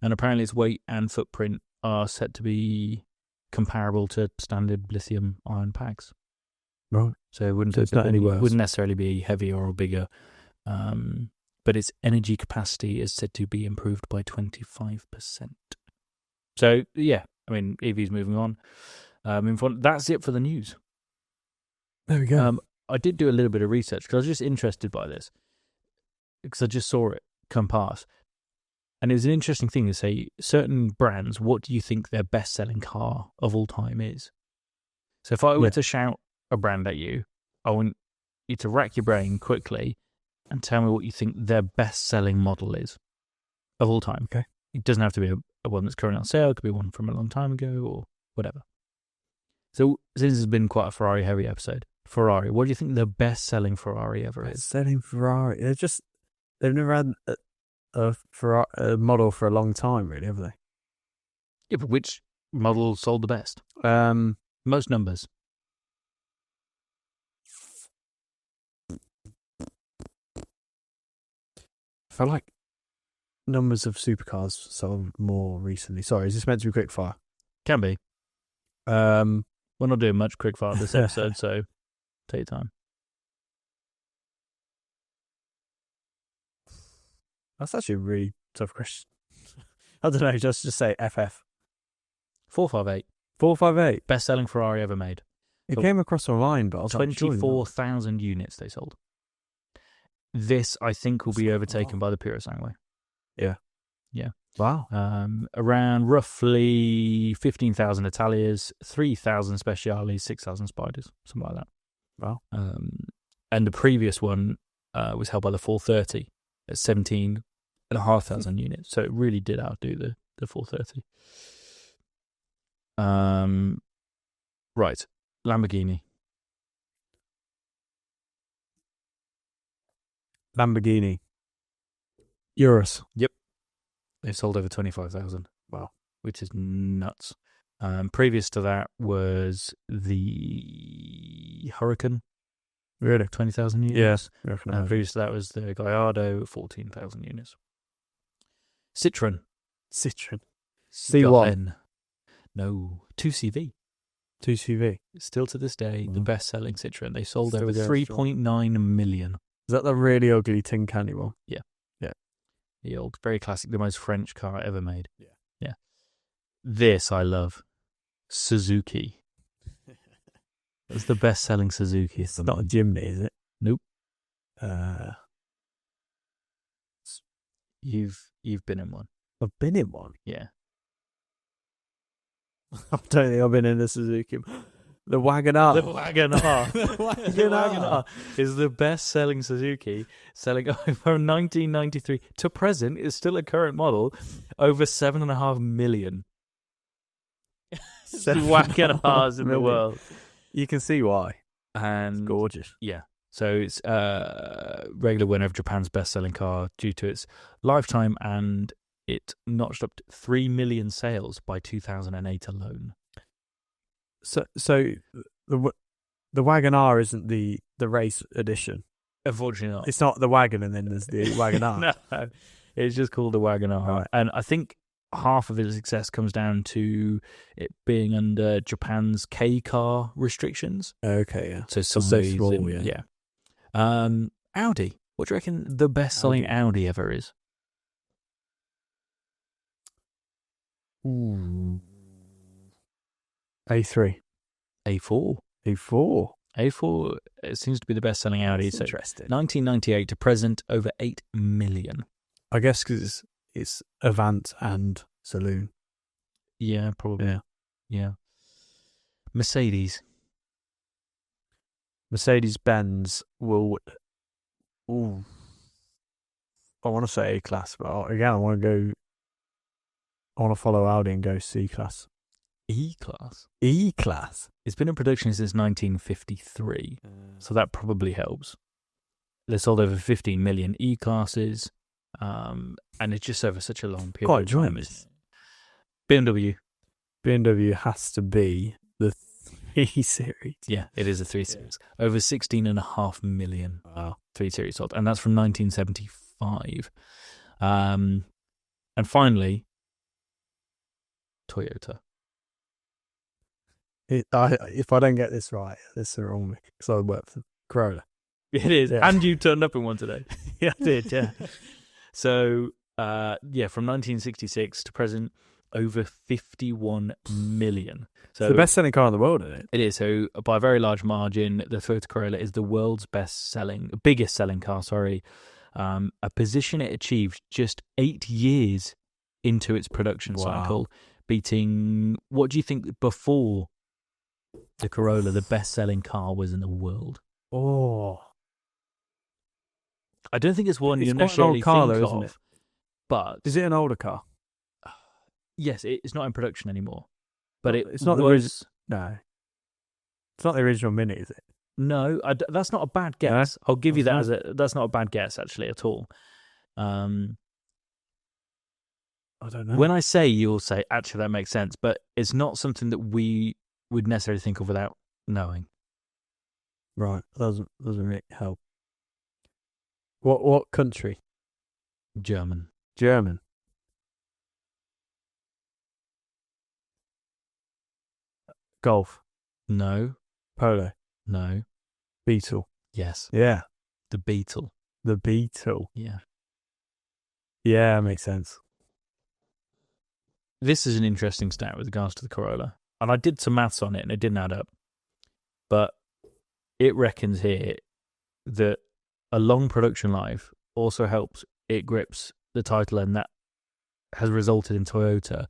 And apparently its weight and footprint are set to be comparable to standard lithium-ion packs. Right. So it wouldn't necessarily be heavier or bigger. But its energy capacity is said to be improved by 25%. So, yeah, I mean, EV's moving on. That's it for the news. There we go. I did do a little bit of research because I was just interested by this, because I just saw it come past. And it was an interesting thing to say, certain brands, what do you think their best-selling car of all time is? So if I were to shout a brand at you, I want you to rack your brain quickly and tell me what you think their best-selling model is of all time. Okay. It doesn't have to be a one that's currently on sale. It could be one from a long time ago or whatever. So since it's been quite a Ferrari-heavy episode, Ferrari, what do you think the best-selling Ferrari ever is? Best-selling Ferrari? They've never had a model for a long time, really, have they? Yeah, but which model sold the best? Most numbers. I feel like numbers of supercars sold more recently. Sorry, is this meant to be quick fire? Can be. We're not doing much quick fire this episode, so take your time. That's actually a really tough question. I don't know, just say FF. 458. 458. Best-selling Ferrari ever made. It came across online, but I was 24,000 units they sold. This, I think, will be overtaken by the Puro Sangue. Yeah. Yeah. Wow. Around roughly 15,000 Italias, 3,000 Speciales, 6,000 Spiders, something like that. Wow. And the previous one was held by the 430 at 17,500 units. So it really did outdo the 430. Right. Lamborghini. Urus. Yep. They've sold over 25,000. Wow. Which is nuts. Previous to that was the Huracan. Really? 20,000 units. Yeah. Previous to that was the Gallardo, 14,000 units. Citroen. C1. No, 2CV. 2CV. Still to this day, the best-selling Citroen. They sold Still over 3.9 million. Is that the really ugly tin candy one? Yeah. The old, very classic, the most French car ever made. Yeah. This I love. Suzuki. It's the best-selling Suzuki. It's not a Jimny, is it? Nope. You've been in one. I've been in one. Yeah. I don't think I've been in a Suzuki. The Wagon R. The Wagon R. The Wagon R is the best-selling Suzuki, selling over 1993 to present. It's still a current model, over 7.5 million. Wagon R's in the world. You can see why. And it's gorgeous. Yeah. So it's regular winner of Japan's best-selling car due to its lifetime, and it notched up to 3 million sales by 2008 alone. So the Wagon R isn't the race edition. Unfortunately not. It's not the wagon and then there's the Wagon R. No, it's just called the Wagon R. Right. And I think half of its success comes down to it being under Japan's K-car restrictions. Okay, yeah. So So size small, and- yeah. Audi. What do you reckon the best-selling Audi ever is? Ooh. A3. A4. A4. A4 it seems to be the best-selling Audi. That's So interesting. 1998 to present, over 8 million. I guess because it's Avant and Saloon. Yeah, probably. Yeah. Yeah. Mercedes. Mercedes-Benz will... Ooh. I want to say A-Class, but again, I want to follow Audi and go C-Class. E-Class. E-Class? It's been in production since 1953, so that probably helps. They sold over 15 million E-Classes, and it's just over such a long period. Quite of time. joyous. BMW. BMW has to be the 3 Series. Yeah, it is a 3 Series. Over 16.5 million Wow. 3 Series sold, and that's from 1975. And finally, Toyota. If I don't get this right, this is wrong because I work for Corolla. It is, Yeah. and you turned up in one today. Yeah, I did, yeah. So, from 1966 to present, over 51 million. So It's the best-selling car in the world, isn't it? It is. So by a very large margin, the Toyota Corolla is the world's biggest selling car. A position it achieved just 8 years into its production cycle, beating. What do you think before the Corolla, the best-selling car was in the world? Oh. I don't think it's one It's you quite an necessarily old car, think though, of, isn't it? but Is it an older car? yes, it's not in production anymore. But It's not was. No. It's not the original Mini, is it? No, that's not a bad guess. I'll give you That's that that's not a bad guess actually at all. I don't know. When I say, you'll say, actually, that makes sense, but it's not something that we would necessarily think of without knowing. Right. Doesn't really help. What country? German. German. Golf. No. Polo. No. Beetle. Yes. Yeah. The Beetle. The Beetle. Yeah. Yeah, makes sense. This is an interesting stat with regards to the Corolla. And I did some maths on it and it didn't add up. But it reckons here that a long production life also helps it grips the title, and that has resulted in Toyota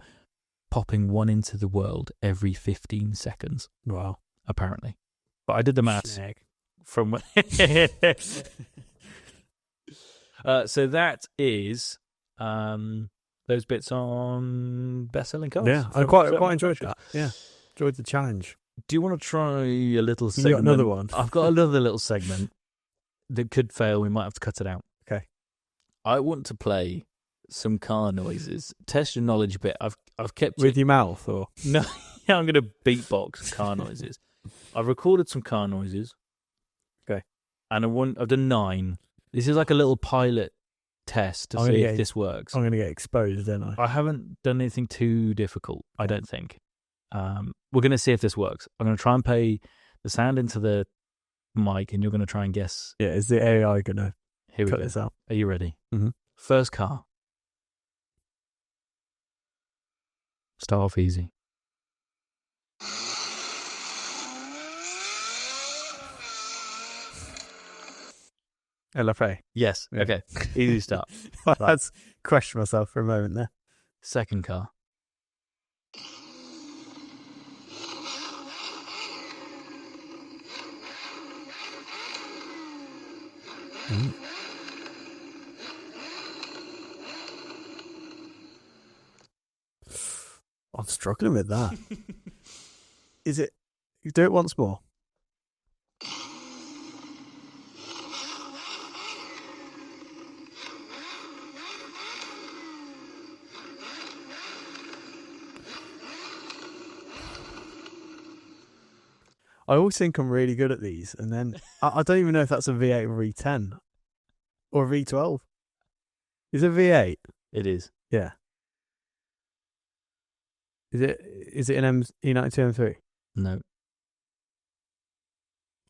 popping one into the world every 15 seconds. Wow. Apparently. But I did the maths Snag. from when... So that is those bits on best-selling cars. Yeah, I quite enjoyed that. Yeah, enjoyed the challenge. Do you want to try a little You segment? got another one? I've got another little segment that could fail. We might have to cut it out. Okay. I want to play some car noises. Test your knowledge a bit. I've kept With your mouth, or No, yeah, I'm going to beatbox car noises. I've recorded some car noises. Okay. And I've done 9. This is like a little pilot test to see if this works. I'm going to get exposed, then I haven't done anything too difficult, I don't think. We're going to see if this works. I'm going to try and play the sound into the mic, and you're going to try and guess. Yeah, is the AI going to cut this out? Are you ready? Mm-hmm. First car. Start off easy. LFA. Yes. Yeah. Okay. Easy start. I had to question myself for a moment there. Second car. I'm struggling with that. Is it? You do it once more. I always think I'm really good at these, and then I don't even know if that's a V8 or V10 or a V12. Is it V8? It is. Yeah. Is it an E92 M3? No.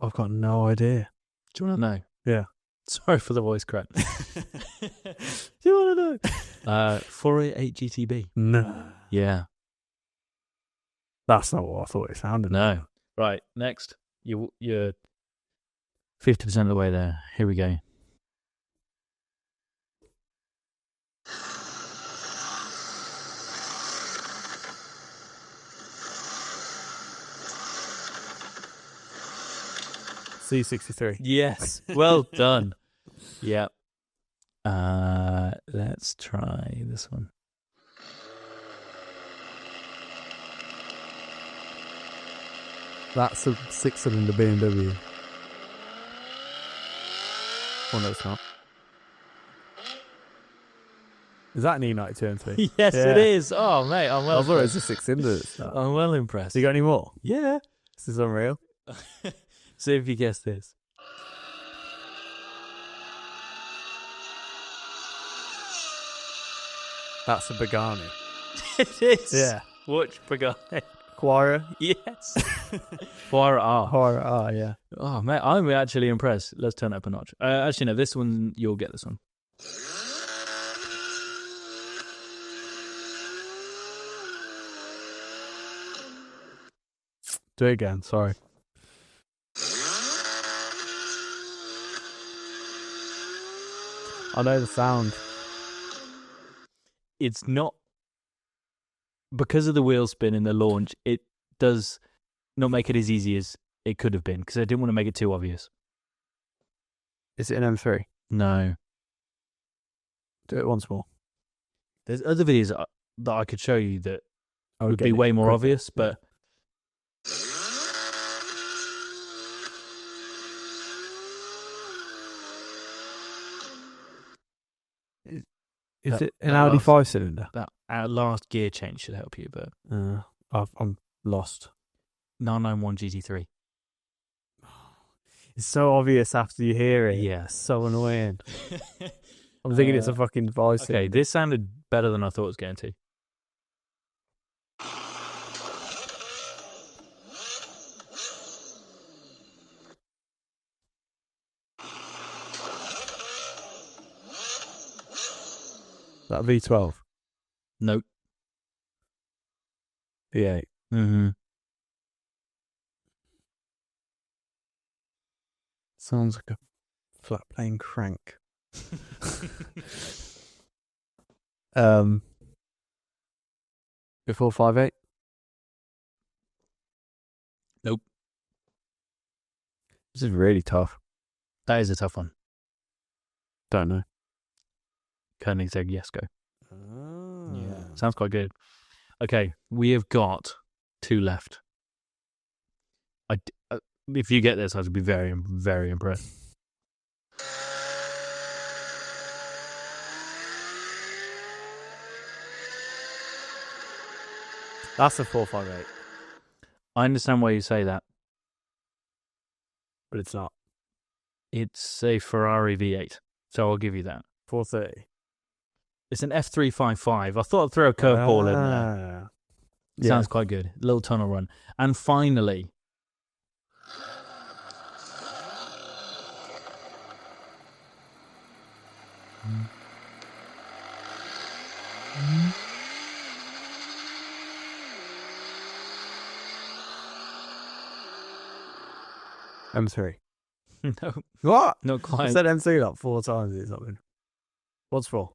I've got no idea. Do you want to know? Yeah. Sorry for the voice crack. Do you want to know? 488 GTB. No. Yeah. That's not what I thought it sounded. No. Right. Next. You're 50% of the way there. Here we go. C63. Yes. Well done. Yep. Let's try this one. That's a 6-cylinder BMW. Oh, no, it's not. Is that an E92 M3? Yes, Yeah. it is. Oh, mate, I'm well I thought it was impressed. a 6-cylinder at the start. I'm well impressed. You got any more? Yeah. This is unreal. See if you guess this. That's a Pagani. It is. Yeah. Watch Pagani. Quara. Yes. Fire R. Quara R, yeah. Oh, mate, I'm actually impressed. Let's turn it up a notch. Actually, no, this one, you'll get this one. Do it again, sorry. I know the sound. It's not, because of the wheel spin in the launch, it does not make it as easy as it could have been, because I didn't want to make it too obvious. Is it an M3? No. Do it once more. There's other videos that I could show you that I would get be it way more quicker. obvious, but Is That- it an that Audi last- 5-cylinder? that our last gear change should help you. But I'm lost. 991 GT3. It's so obvious after you hear it. Yes. So annoying. I'm thinking it's a fucking 5-cylinder. Okay, this sounded better than I thought it was going to. That V12. Nope. V8. Mm-hmm. Sounds like a flat plane crank. Before 5.8? Nope. This is really tough. That is a tough one. Don't know. Koenigsegg Jesko. Oh. Yeah. Sounds quite good. Okay, we have got 2 left. If you get this, I'd be very, very impressed. That's a 458, I understand why you say that. but it's not. It's a Ferrari V8, so I'll give you that. 430. It's an F355. I thought I'd throw a curveball in there. Yeah. Sounds quite good. Little tunnel run. And finally, M3. No, What? not I quite. said M2 like 4 times or something. What's 4?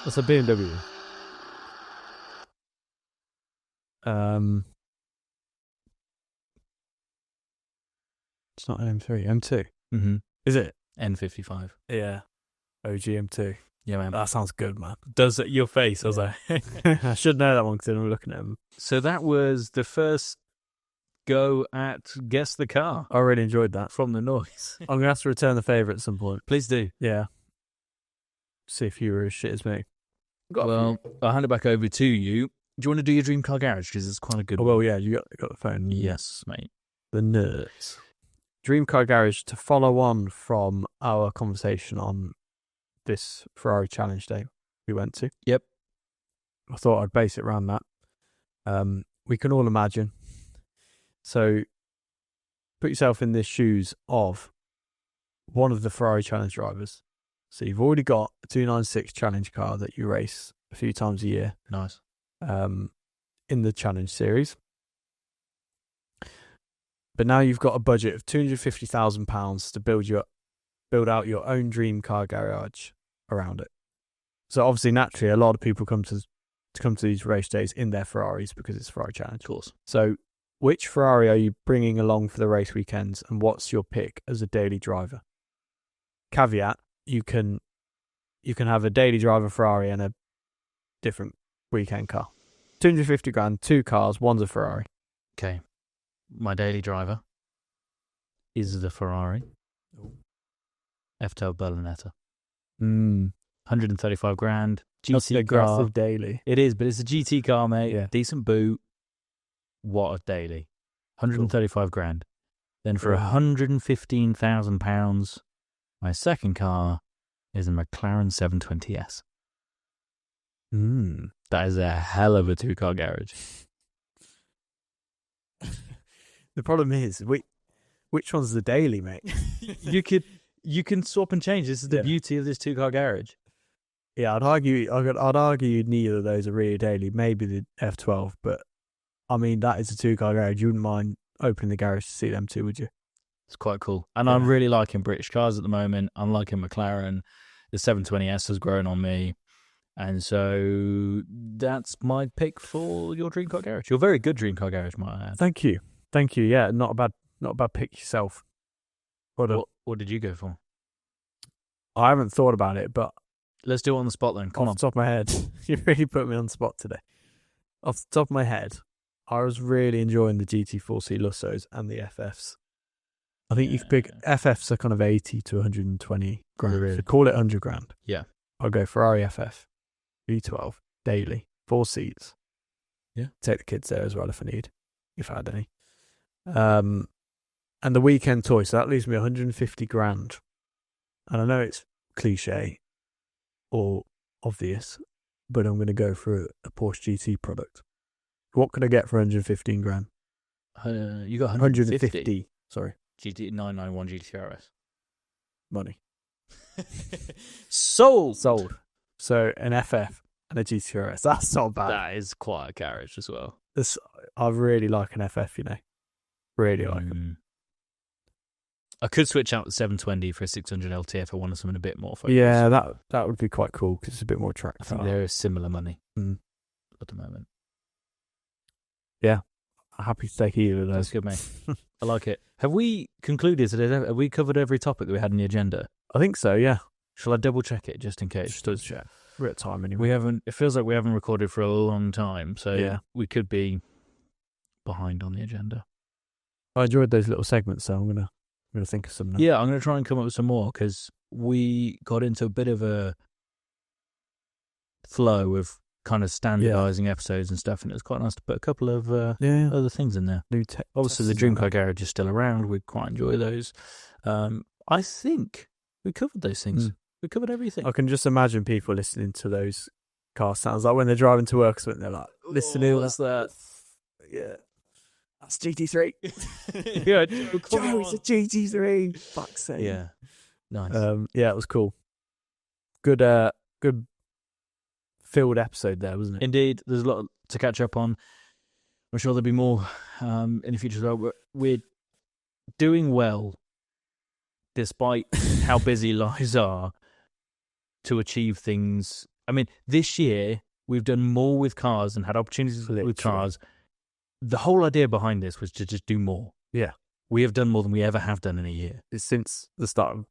That's a BMW. It's not an M3, M2. Mm-hmm. Is it? N55. Yeah. OG M2. Yeah, man. That sounds good, man. Does it your face? I was Yeah. like, I should know that one because I'm looking at him. so that was the first go at Guess the Car I really enjoyed that. from the noise. I'm going to have to return the favour at some point. Please do. Yeah. See if you were as shit as me. Well, I'll hand it back over to you. Do you want to do your Dream Car Garage? Because it's quite a good Oh, well, yeah, you got the phone. Yes, mate. The nerds. Dream Car Garage, to follow on from our conversation on this Ferrari Challenge Day we went to. Yep. I thought I'd base it around that. We can all imagine. So put yourself in the shoes of one of the Ferrari Challenge drivers. So you've already got a 296 Challenge car that you race a few times a year. Nice. In the Challenge series. But now you've got a budget of £250,000 to build out your own dream car garage around it. So obviously, naturally, a lot of people come to these race days in their Ferraris because it's Ferrari Challenge. Of course. So which Ferrari are you bringing along for the race weekends, and what's your pick as a daily driver? Caveat, you can have a daily driver Ferrari and a different weekend car. 250 grand, 2 cars, one's a Ferrari. Okay. My daily driver is the Ferrari F-Tail Berlinetta. 135 grand. That's GT aggressive car. daily. It is, but it's a GT car, mate. Yeah. Decent boot. What a daily. 135 grand. Then for £115,000, my second car is a McLaren 720S. That is a hell of a 2-car garage. The problem is, which one's the daily, mate? You can swap and change. This is the beauty of this 2-car garage. Yeah, I'd argue neither of those are really daily. Maybe the F12, but I mean that is a 2-car garage. You wouldn't mind opening the garage to see them too, would you? It's quite cool. And I'm really liking British cars at the moment. I'm liking McLaren. The 720S has grown on me. And so that's my pick for your Dream Car Garage. Your very good Dream Car Garage, might I add. Thank you. Yeah, not a bad pick yourself. What did you go for? I haven't thought about it, but Let's do it on the spot then. Come off the top of my head, you really put me on the spot today. Off the top of my head, I was really enjoying the GT4C Lussos and the FFs. I think you could pick FFs are kind of 80 to 120 grand. Really? So call it 100 grand. Yeah. I'll go Ferrari FF, V12, daily, 4 seats. Yeah. Take the kids there as well if I need, if I had any. And the weekend toy, so that leaves me 150 grand. And I know it's cliche or obvious, but I'm going to go for a Porsche GT product. What could I get for 115 grand? You got 150. Sorry. GT991 GT-RS. Money. Sold. So an FF and a GT-RS. That's not bad. That is quite a garage as well. I really like an FF, you know. Really like them. I could switch out the 720 for a 600 LT if I wanted something a bit more focused. Yeah, that would be quite cool because it's a bit more attractive. I think they're similar money at the moment. Yeah, I'm happy to take either of those. That's good, mate. I like it. Have we concluded today? Have we covered every topic that we had on the agenda? I think so, yeah. Shall I double check it just in case? Just double check. We're at time anyway. We haven't. It feels like we haven't recorded for a long time, so yeah, we could be behind on the agenda. I enjoyed those little segments, so I'm gonna think of some now. Yeah, I'm gonna try and come up with some more because we got into a bit of a flow of kind of standardizing episodes and stuff, and it was quite nice to put a couple of other things in there. Obviously, the Dream Car Garage is still around. We quite enjoy those. I think we covered those things. We covered everything. I can just imagine people listening to those car sounds like when they're driving to work or something. They're like, listening. What's that? Yeah. That's GT3. Yeah, Joe, it's a GT3. Fuck's sake. Yeah, nice. Yeah, it was cool. Good filled episode there, wasn't it? Indeed, there's a lot to catch up on. I'm sure there'll be more in the future as well. We're doing well, despite how busy lives are, to achieve things. I mean, this year we've done more with cars and had opportunities with cars. The whole idea behind this was to just do more. Yeah. We have done more than we ever have done in a year. It's since the start of,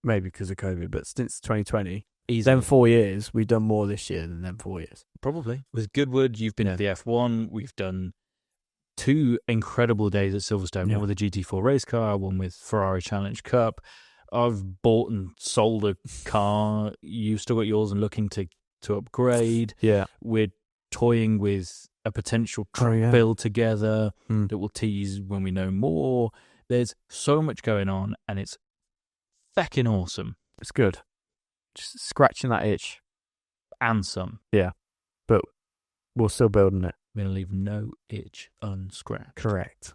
maybe because of COVID, but since 2020, Easily. them 4 years, we've done more this year than them 4 years. Probably. With Goodwood, you've been at the F1. We've done 2 incredible days at Silverstone. One with a GT4 race car, one with Ferrari Challenge Cup. I've bought and sold a car. You've still got yours and looking to upgrade. Yeah. We're toying with a potential truck build together that we'll tease when we know more. There's so much going on, and it's feckin' awesome. It's good. Just scratching that itch. And some. Yeah. But we're still building it. We're going to leave no itch unscratched. Correct.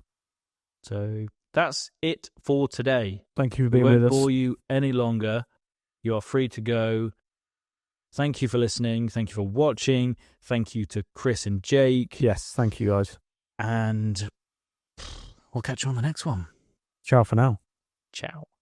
So that's it for today. Thank you for being with us. We won't bore you any longer. You are free to go. Thank you for listening. Thank you for watching. Thank you to Chris and Jake. Yes, thank you guys. And we'll catch you on the next one. Ciao for now. Ciao.